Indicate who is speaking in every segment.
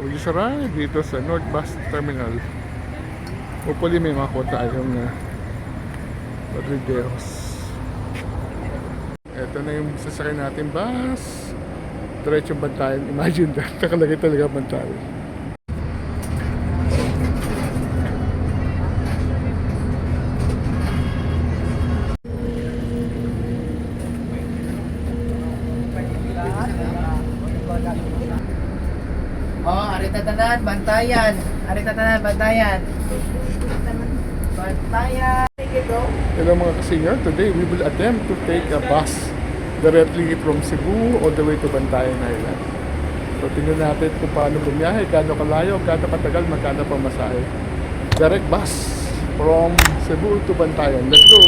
Speaker 1: We're just arrived dito sa North Bus Terminal. Hopefully may makuha tayong Rodrideos. Ito na yung sasakyan natin bus. Diretsong Bantayan. Imagine that. Nakalagay talaga Bantayan.
Speaker 2: Oh, arita tanan, Bantayan. Arita tanan, Bantayan. Bantayan.
Speaker 1: Hello mga ka-senior. Today we will attempt to take a bus directly from Cebu all the way to Bantayan Island. So tingnan natin kung paano bumiyahe, gaano kalayo, gaano katagal, magkano pamasahe. Direct bus from Cebu to Bantayan. Let's go!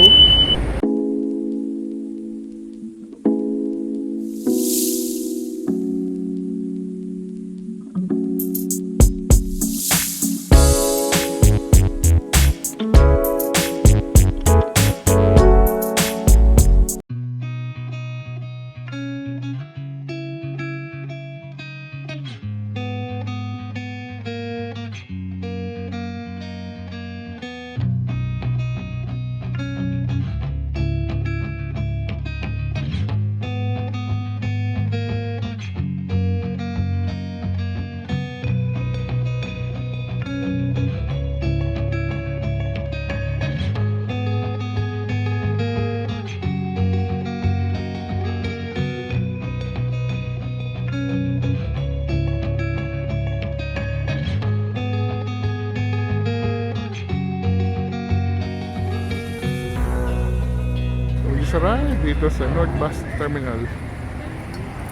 Speaker 1: Arrived dito sa North Bus Terminal.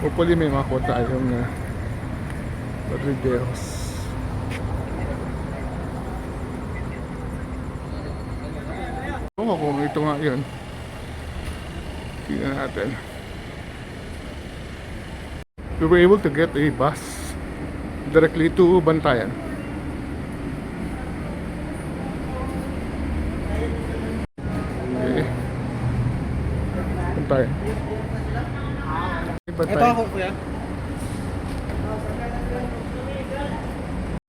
Speaker 1: Hopefully may makuha tayong Rodrideos. Oo, kung ito nga yun. Tingnan natin. We were able to get a bus directly to Bantayan. Okay.
Speaker 2: Ito ako, kuya.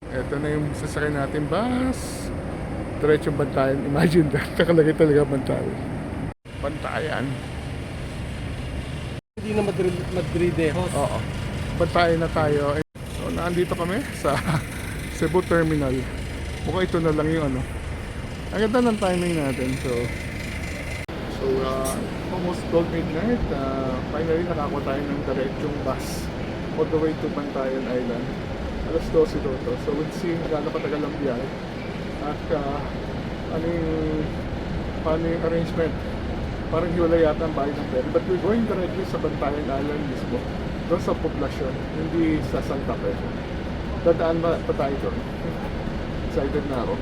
Speaker 1: Ito na yung sasakyan natin bus. Diretsong Bantayan. Imagine that. Nakalagay talaga Bantayan. Bantayan.
Speaker 2: Hindi na Madridejos.
Speaker 1: Oo. Bantayan na tayo. So, naandito kami sa Cebu Terminal. Mukhang ito na lang yung ano. Ang ganda ng timing natin. So almost 12 midnight. Finally nakakuha tayo ng diretsong bus all the way to Bantayan Island. Alas 12 to. So we'll see gaano katagal ang biyahe. At paano yung arrangement. Parang hiwala yata ang bahay ng ferry. But we're going directly sa Bantayan Island mismo. Doon sa poblasyon. Hindi sa Santa Fe. Dadaan pa tayo doon. Excited na ako.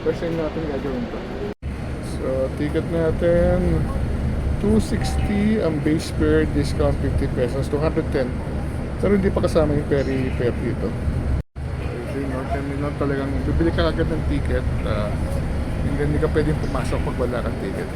Speaker 1: First time natin gagawin to. So ticket natin 260 ang base fare, discount 50 pesos, 210. Pero hindi pa kasama yung ferry fare dito. Terminal talagang bibili ka agad ng ticket, hindi ka pwedeng pumasok pag wala kang ticket.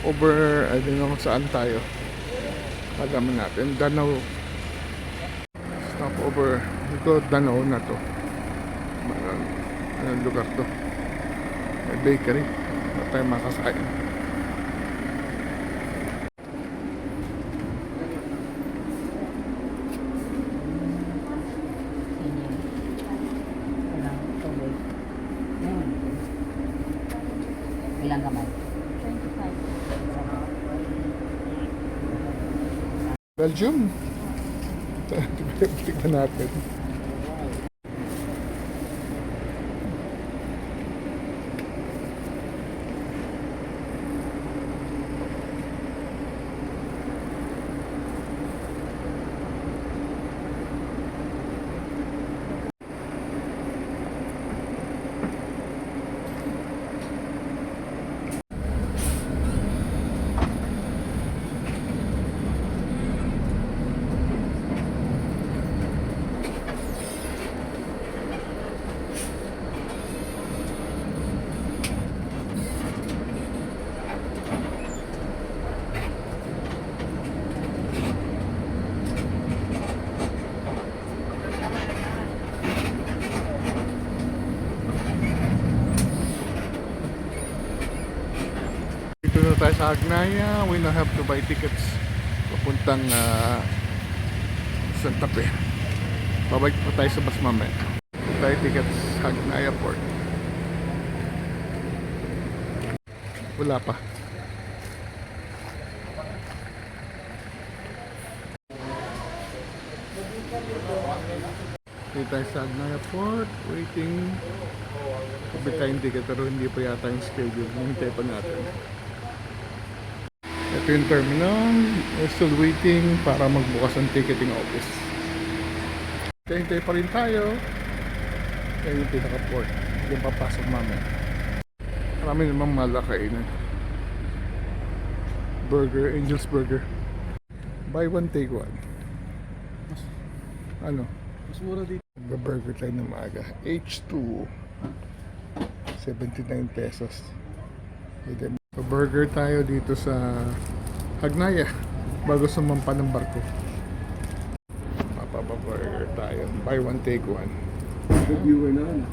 Speaker 1: Stopover, I don't know kung saan tayo. Alaman natin, Danau. Stopover. Ito, Danau na to. Anong lugar to? May bakery. Wala tayo makakain.
Speaker 3: Ilang kamay?
Speaker 1: Belgium. Tignan natin. Dito na tayo sa Agnaya. We now have to buy tickets papuntang Santa Fe. Babalik pa tayo sa bus mamaya. Tayo tickets sa Agnaya Port. Wala pa. Dito tayo sa Agnaya Port. Waiting. Kabit tayong ticket pero hindi pa yata yung schedule. Hintay pa natin. Ito yung terminal. We're still waiting para magbukas ang ticketing office. Hintay pa rin tayo. Kaya yung pinaka-port. Hindi papasok mamaya. Marami namang malakainan. Burger, Angel's Burger. Buy one, take one. Ano?
Speaker 4: Mas mura dito.
Speaker 1: Burger tayo ng maaga. H2. 79 pesos. So, burger tayo dito sa Agnaya bago sumampa ng barko. Mapapaburger tayo. Buy one, take one.
Speaker 4: Good viewer na.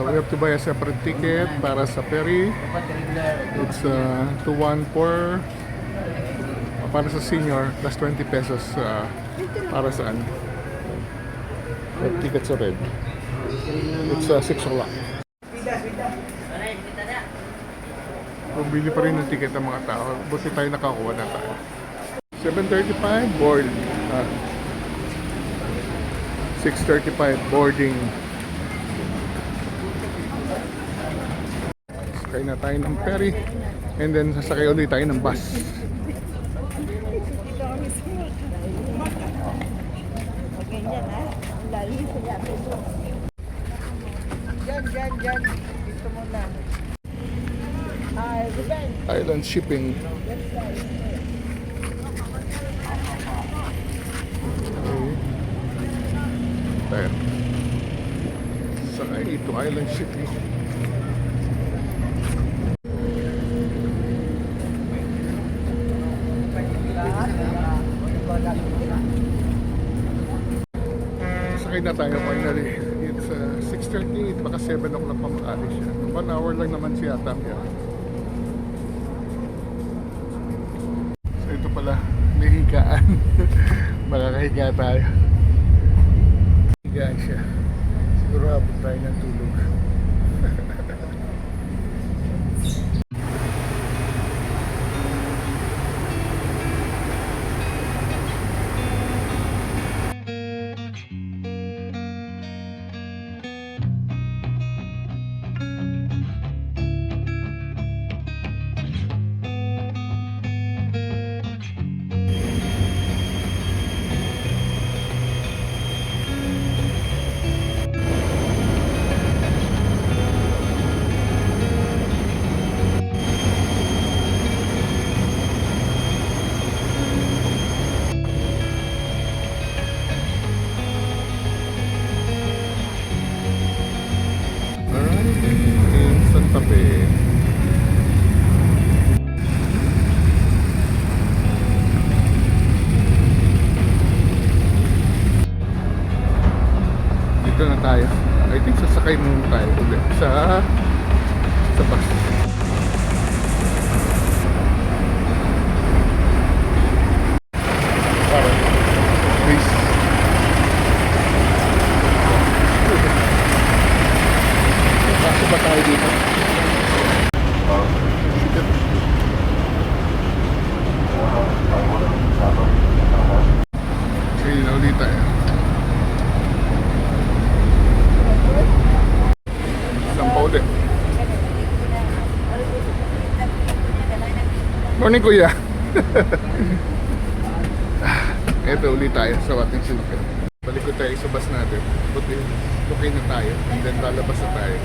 Speaker 1: We have to buy a separate ticket para sa ferry. It's 214 para sa senior plus 20 pesos para saan? The tickets are red. It's 6 o'clock. Bumili pa rin ng ticket ng mga tao. Buti tayo nakakuha na tayo. 7:35 board. 6:35 boarding. Sakay na tayo ng ferry. And then sasakay ulit tayo ng bus.
Speaker 2: Diyan. Dito muna.
Speaker 1: Island shipping. Okay. Tayo. Sakay ito island shipping. Sakay na tayo finally. It's 6:38, baka 7 o'clock pa makaalis siya. 1 hour lang naman siya yata. So ito pala, may higaan. Makakahiga tayo. Higaan siya. Siguro abot tayo ng tulog. tayo. I think sasakay muna tayo ulit sa bus. Parang, please. Kaso ba tayo dito? Shit. Okay, na ulit tayo. Saan pa ulit? Morning, kuya. Eto, ulit tayo sa ating sinukit. Balik ko tayo sa bus natin. Okay na tayo. And then lalabas na tayo.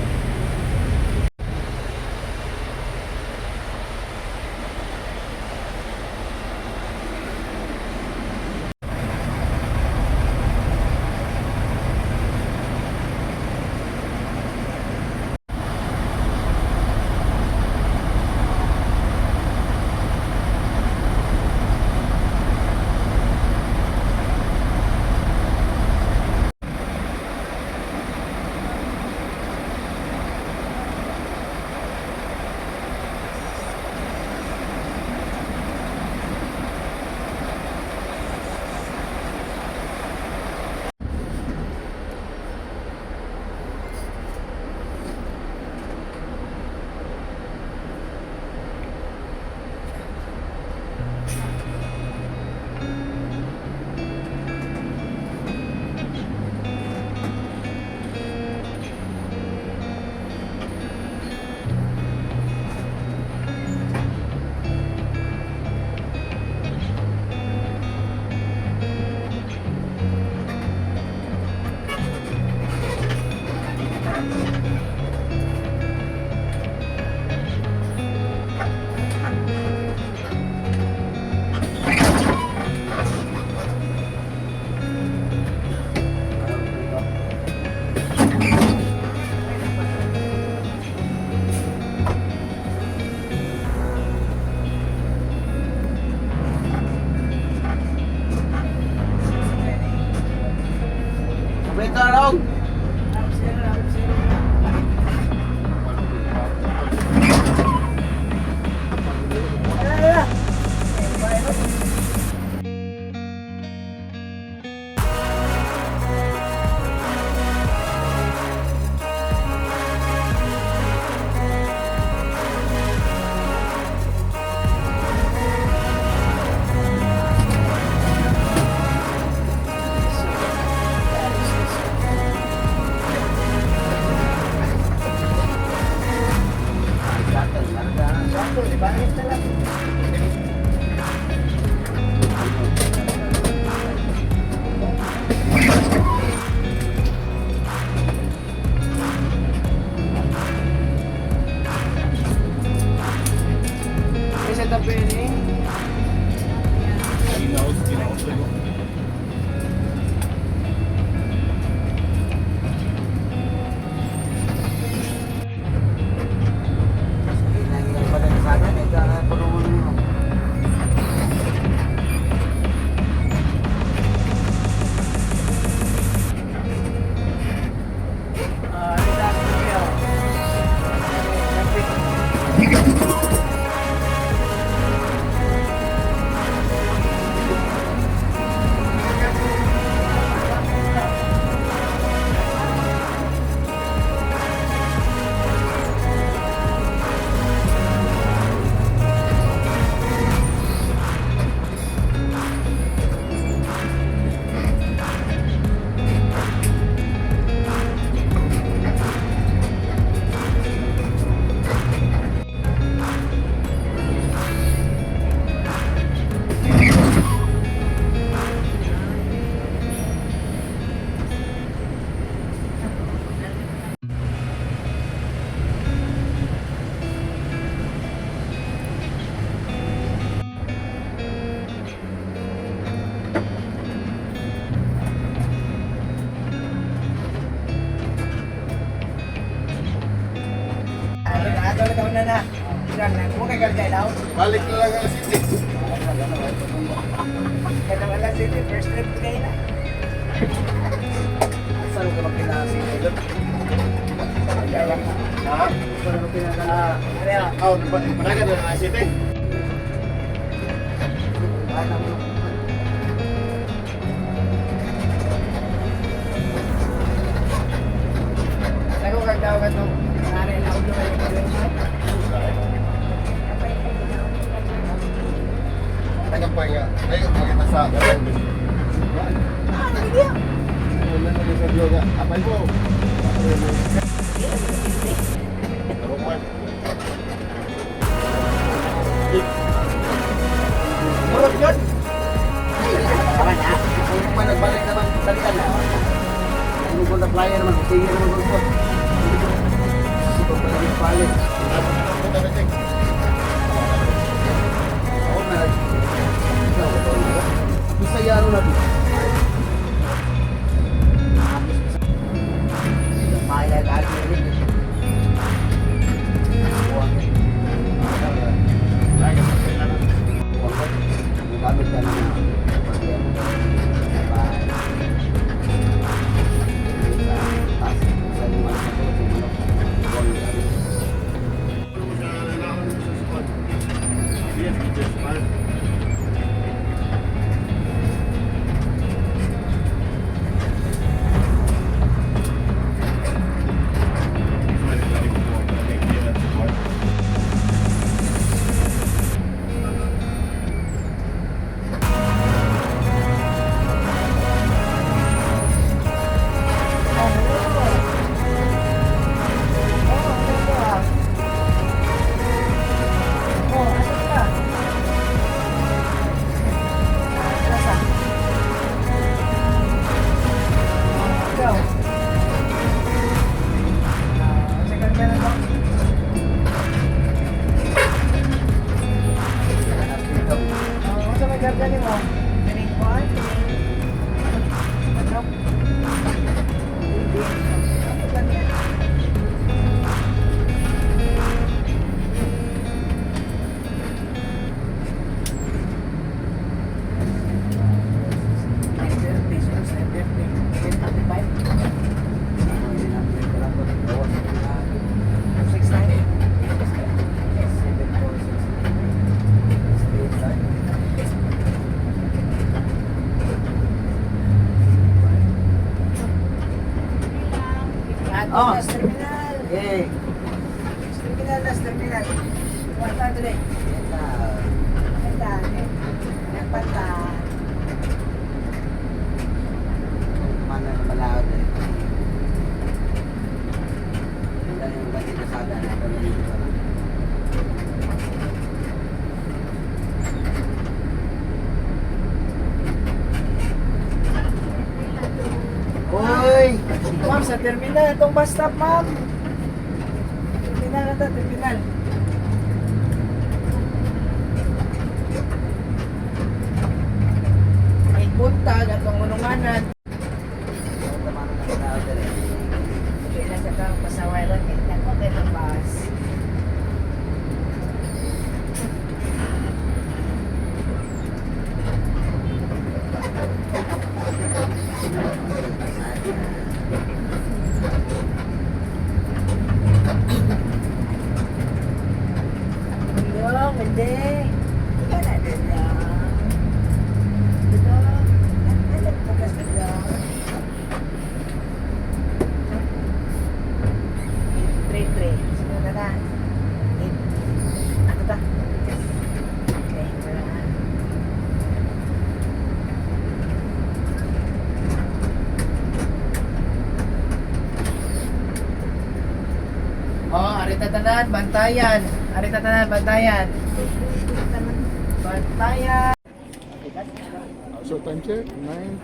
Speaker 4: Balik na lang ang city.
Speaker 2: First trip ko kayo na. Saan ko magkina city?
Speaker 4: Oh, managa na ang city.
Speaker 2: Ako kagdaw ka itong nanay na ulo kayo
Speaker 4: Tagampay nga. Ayun, maganda sa ganun. Wala na sa yoga. Apay mo. Tarupan.
Speaker 2: Murot yun!
Speaker 4: Kung pa nagbalik naman, balikan na. Ano ko na playa naman, sige naman ko. Sige pa nagbalik. Punta na check. Ako na. Bisa ya ano natin. Maya lagi rin. Gamit ka na.
Speaker 2: Oh, last terminal.
Speaker 4: Yay.
Speaker 2: Last terminal. Wala tuloy. Maganda. Nagpanta.
Speaker 4: Mana na malawad eh. Hindi yung bati na sada na pamilito ka lang. Hoy!
Speaker 2: Ma'am, sa terminal. Itong bus stop, ma'am. Terminal na ito, terminal. May buntag at pangununganan. Hindi na sa kang pasaway lang. Ako kayo ng bus. Yung, hindi. Ikaw na din lang. Dito. Alam ko kasi lang. 833. Sino na na? 8. Ano ba? Okay, wala na. Oh, arita tanan, bantayan. Arita tanan, bantayan. Bantayan.
Speaker 1: So time check,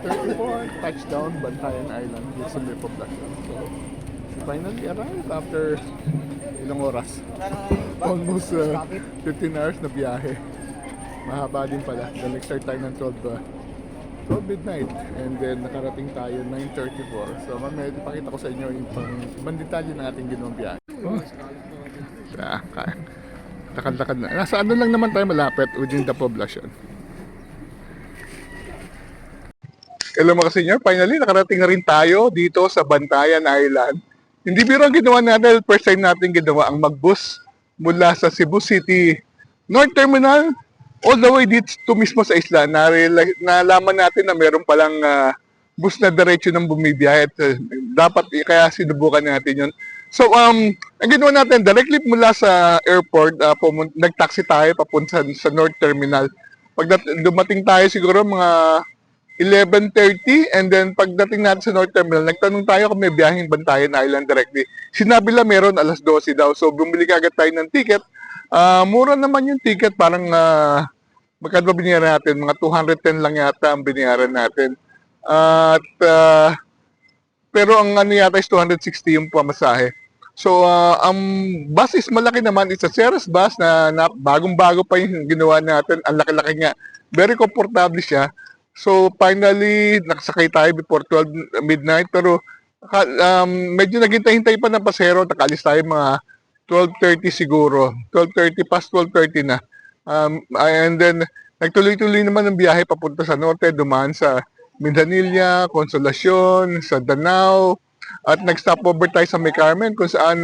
Speaker 1: 9:34, touchdown, Bantayan Island, Luzon, Poblacion. So, finally arrived after ilang oras? Almost 15 hours na biyahe. Mahaba din pala. Then nag-start tayo ng 12 midnight. And then nakarating tayo 9:34. So mamaya ipakita ko sa inyo yung ibang detalye ng ating ginawang biyahe. Oh. Lakad-lakad na. Nasa ano lang naman tayo malapit, within the Poblacion. Hello mga senior, finally nakarating na rin tayo dito sa Bantayan Island. Hindi biro ang ginawa natin, first time natin ginawa ang mag-bus mula sa Cebu City North Terminal all the way dito to mismo sa isla. Nalaman natin na meron palang bus na diretso ng bumibiyahe at dapat kaya sinubukan natin yun. So, ang ginawa natin, directly mula sa airport, nag-taxi tayo papunta sa North Terminal. Dumating tayo siguro mga 11:30 and then pagdating natin sa North Terminal, nagtanong tayo kung may biyaheng Bantayan Island directly. Sinabi lang meron 12:00 daw. So, bumili agad tayo ng ticket. Mura naman yung ticket, parang magkano ba binayaran natin? Mga 210 lang yata ang binayaran natin. Pero ang ano yata is 260 yung pamasahe. So, ang bus is malaki naman. It's a Ceres bus na bagong-bago pa yung ginawa natin. Ang laki-laki nga. Very comfortable siya. So, finally, nakasakay tayo before 12 midnight. Pero, medyo naghintay-hintay pa ng pasahero. Nakaalis tayo mga 12:30 siguro. 12:30, past 12:30 na. And then, nagtuloy-tuloy naman ang biyahe papunta sa norte. Dumaan sa Mindanilla, Consolacion, sa Danao, at nag-stop over tayo sa May Carmen kung saan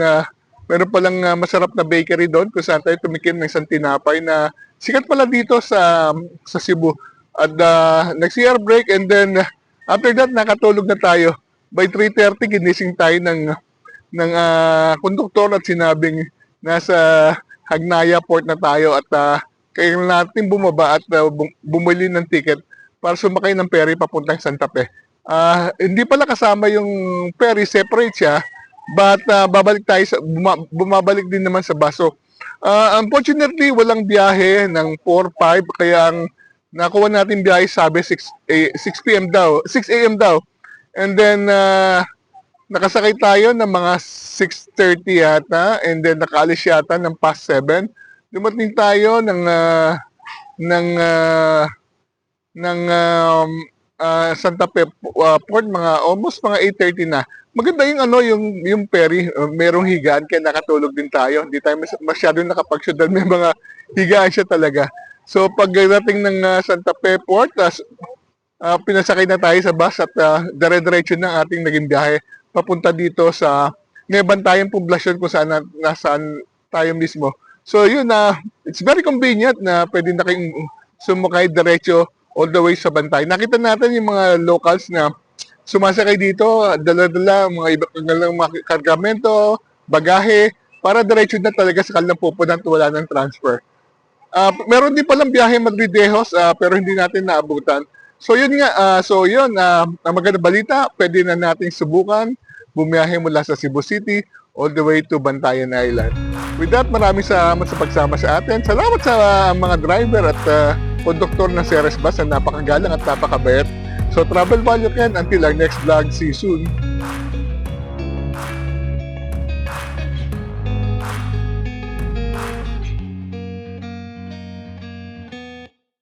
Speaker 1: meron palang masarap na bakery doon kung saan tayo tumikim ng isang tinapay na sikat pala dito sa Cebu. At nag-CR break and then after that nakatulog na tayo. By 3:30 ginising tayo ng konduktor at sinabing nasa Hagnaya Port na tayo at kailangan natin bumaba at bumili ng ticket para sumakay ng ferry papuntang Santa Fe. Hindi pala kasama yung ferry, separate siya, but babalik tayo bumabalik din naman sa baso. Unfortunately, walang biyahe ng 4-5, kaya ang nakuha natin biyahe sabi 6 p.m. daw, 6 a.m. daw. And then, nakasakay tayo ng mga 6:30 yata, and then nakaalis yata ng past 7. Dumating tayo ng Santa Fe Port almost mga 8:30 na. Maganda yung ferry, merong higaan kaya nakatulog din tayo. Hindi tayo masyadong nakapag-shoot dahil may mga higaan siya talaga. So pagdating ng Santa Fe Port, pinasakay na tayo sa bus at dire-diretso ng ating naging biyahe papunta dito sa Bantayan Poblacion kung nasaan tayo mismo. So yun, it's very convenient na pwede na kayong sumakay diretso all the way sa Bantayan. Nakita natin yung mga locals na sumasakay dito, dala-dala mga ibang mga kargamento, bagahe, para diretso na talaga sa kanilang pupuntahan at wala ng transfer. Meron din palang biyahe Madrid-Dejos, pero hindi natin naabutan. So yun nga, ang magandang balita, pwede na nating subukan bumiyahe mula sa Cebu City all the way to Bantayan Island. With that, maraming salamat sa pagsama sa atin. Salamat sa mga driver at konduktor ng Ceres Bus na napakagalang at napakabait. So travel value Ken, until our next vlog, see you soon.